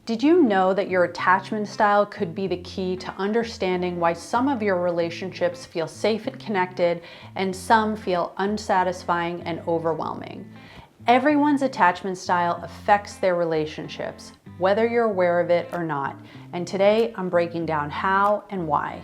Did you know that your attachment style could be the key to understanding why some of your relationships feel safe and connected and some feel unsatisfying and overwhelming? Everyone's attachment style affects their relationships, whether you're aware of it or not. And today I'm breaking down how and why.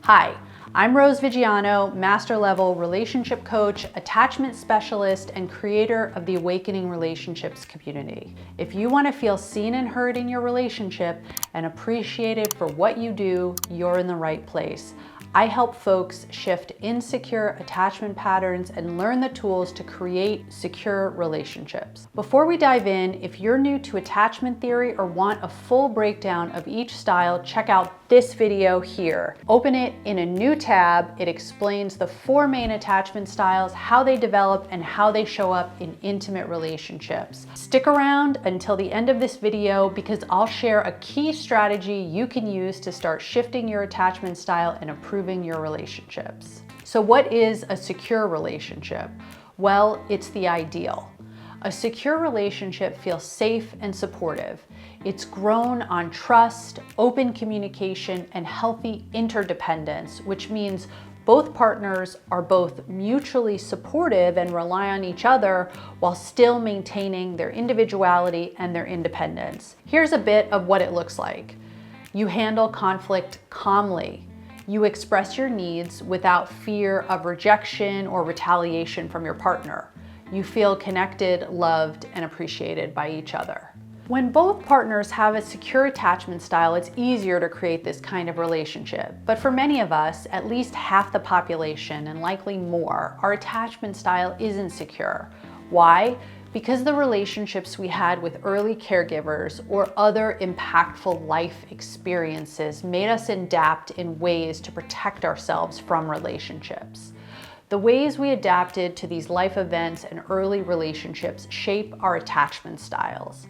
Hi, I'm Rose Viggiano, Master Level Relationship Coach, Attachment Specialist, and creator of the Awakening Relationships community. If you want to feel seen and heard in your relationship and appreciated for what you do, you're in the right place. I help folks shift insecure attachment patterns and learn the tools to create secure relationships. Before we dive in, if you're new to attachment theory or want a full breakdown of each style, check out this video here. Open it in a new tab. It explains the 4 main attachment styles, how they develop, and how they show up in intimate relationships. Stick around until the end of this video because I'll share a key strategy you can use to start shifting your attachment style and improving your relationships. So what is a secure relationship? Well, it's the ideal. A secure relationship feels safe and supportive. It's grown on trust, open communication, and healthy interdependence, which means both partners are both mutually supportive and rely on each other while still maintaining their individuality and their independence. Here's a bit of what it looks like. You handle conflict calmly. You express your needs without fear of rejection or retaliation from your partner. You feel connected, loved, and appreciated by each other. When both partners have a secure attachment style, it's easier to create this kind of relationship. But for many of us, at least half the population, and likely more, our attachment style isn't secure. Why? Because the relationships we had with early caregivers or other impactful life experiences made us adapt in ways to protect ourselves from relationships. The ways we adapted to these life events and early relationships shape our attachment styles.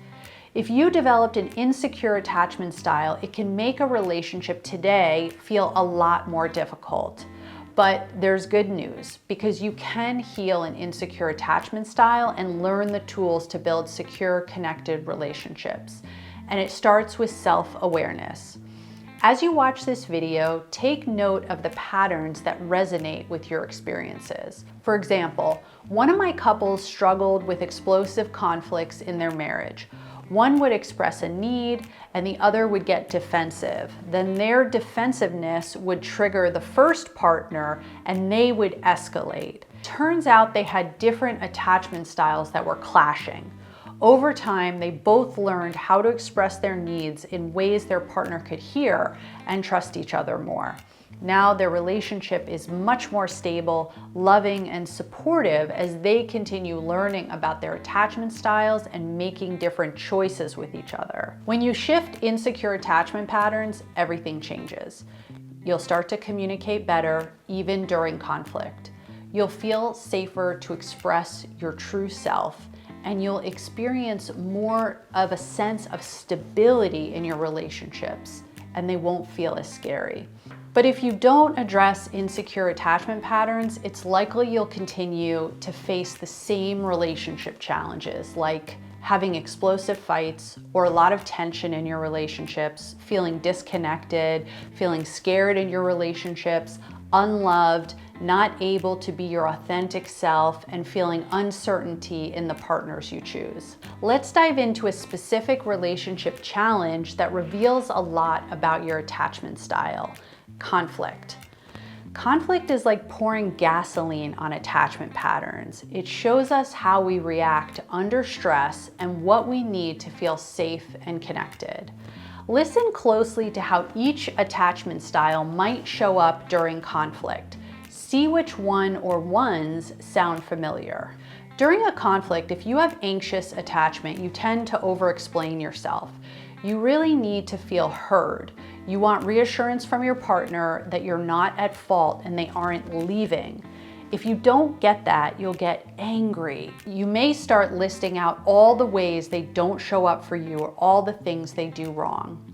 If you developed an insecure attachment style, it can make a relationship today feel a lot more difficult. But there's good news because you can heal an insecure attachment style and learn the tools to build secure, connected relationships. And it starts with self-awareness. As you watch this video, take note of the patterns that resonate with your experiences. For example, one of my couples struggled with explosive conflicts in their marriage. One would express a need and the other would get defensive. Then their defensiveness would trigger the first partner and they would escalate. Turns out they had different attachment styles that were clashing. Over time, they both learned how to express their needs in ways their partner could hear and trust each other more. Now their relationship is much more stable, loving, and supportive as they continue learning about their attachment styles and making different choices with each other. When you shift insecure attachment patterns, everything changes. You'll start to communicate better, even during conflict. You'll feel safer to express your true self, and you'll experience more of a sense of stability in your relationships, and they won't feel as scary. But if you don't address insecure attachment patterns, it's likely you'll continue to face the same relationship challenges, like having explosive fights or a lot of tension in your relationships, feeling disconnected, feeling scared in your relationships, unloved, not able to be your authentic self, and feeling uncertainty in the partners you choose. Let's dive into a specific relationship challenge that reveals a lot about your attachment style: conflict. Conflict is like pouring gasoline on attachment patterns. It shows us how we react under stress and what we need to feel safe and connected. Listen closely to how each attachment style might show up during conflict. See which one or ones sound familiar. During a conflict, if you have anxious attachment, you tend to over-explain yourself. You really need to feel heard. You want reassurance from your partner that you're not at fault and they aren't leaving. If you don't get that, you'll get angry. You may start listing out all the ways they don't show up for you or all the things they do wrong.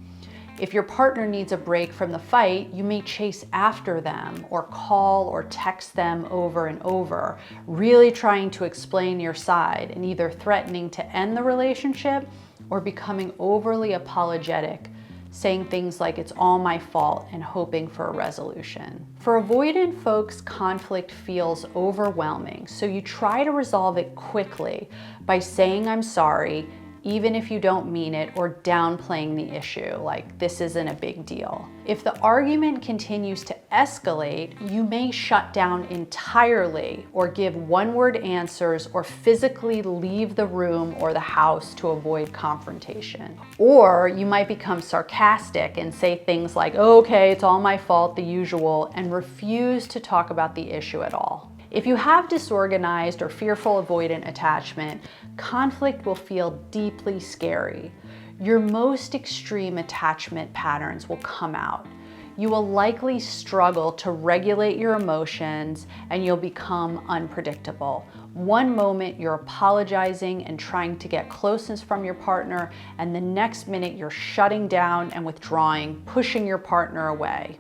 If your partner needs a break from the fight, you may chase after them or call or text them over and over, really trying to explain your side and either threatening to end the relationship or becoming overly apologetic, saying things like it's all my fault and hoping for a resolution. For avoidant folks, conflict feels overwhelming, so you try to resolve it quickly by saying I'm sorry, even if you don't mean it, or downplaying the issue, like this isn't a big deal. If the argument continues to escalate, you may shut down entirely or give one-word answers or physically leave the room or the house to avoid confrontation. Or you might become sarcastic and say things like, okay, it's all my fault, the usual, and refuse to talk about the issue at all. If you have disorganized or fearful avoidant attachment, conflict will feel deeply scary. Your most extreme attachment patterns will come out. You will likely struggle to regulate your emotions and you'll become unpredictable. One moment you're apologizing and trying to get closeness from your partner, and the next minute you're shutting down and withdrawing, pushing your partner away.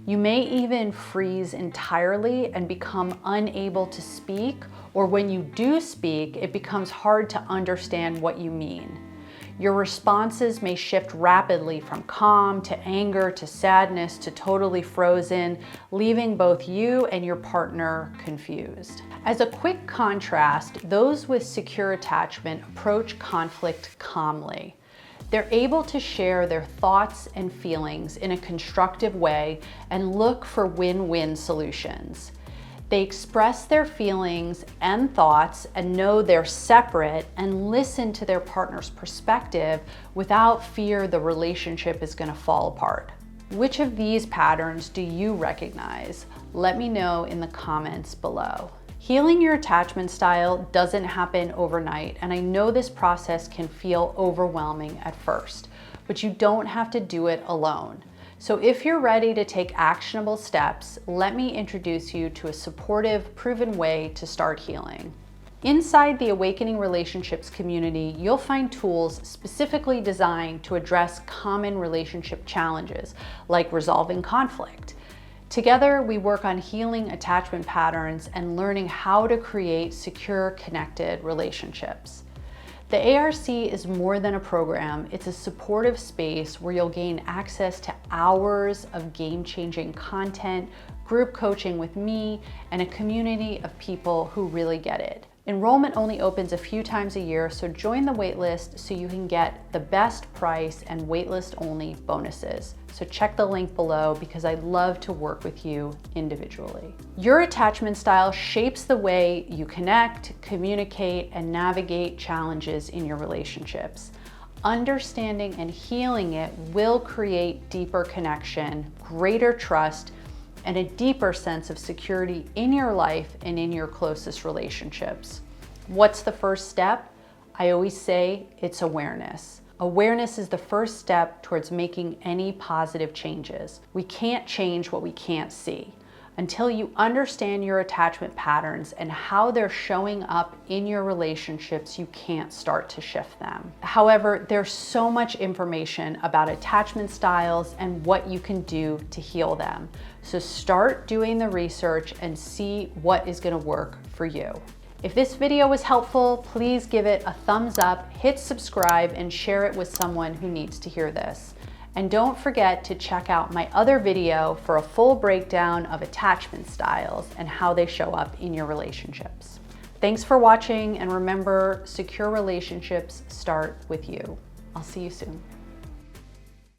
You may even freeze entirely and become unable to speak, or when you do speak, it becomes hard to understand what you mean. Your responses may shift rapidly from calm to anger to sadness to totally frozen, leaving both you and your partner confused. As a quick contrast, those with secure attachment approach conflict calmly. They're able to share their thoughts and feelings in a constructive way and look for win-win solutions. They express their feelings and thoughts and know they're separate and listen to their partner's perspective without fear the relationship is going to fall apart. Which of these patterns do you recognize? Let me know in the comments below. Healing your attachment style doesn't happen overnight, and I know this process can feel overwhelming at first, but you don't have to do it alone. So if you're ready to take actionable steps, let me introduce you to a supportive, proven way to start healing. Inside the Awakening Relationships community, you'll find tools specifically designed to address common relationship challenges, like resolving conflict. Together, we work on healing attachment patterns and learning how to create secure, connected relationships. The ARC is more than a program. It's a supportive space where you'll gain access to hours of game-changing content, group coaching with me, and a community of people who really get it. Enrollment only opens a few times a year, so join the waitlist so you can get the best price and waitlist only bonuses. So check the link below because I'd love to work with you individually. Your attachment style shapes the way you connect, communicate, and navigate challenges in your relationships. Understanding and healing it will create deeper connection, greater trust, and a deeper sense of security in your life and in your closest relationships. What's the first step? I always say it's awareness. Awareness is the first step towards making any positive changes. We can't change what we can't see. Until you understand your attachment patterns and how they're showing up in your relationships, you can't start to shift them. However, there's so much information about attachment styles and what you can do to heal them. So start doing the research and see what is going to work for you. If this video was helpful, please give it a thumbs up, hit subscribe, and share it with someone who needs to hear this. And don't forget to check out my other video for a full breakdown of attachment styles and how they show up in your relationships. Thanks for watching, and remember, secure relationships start with you. I'll see you soon.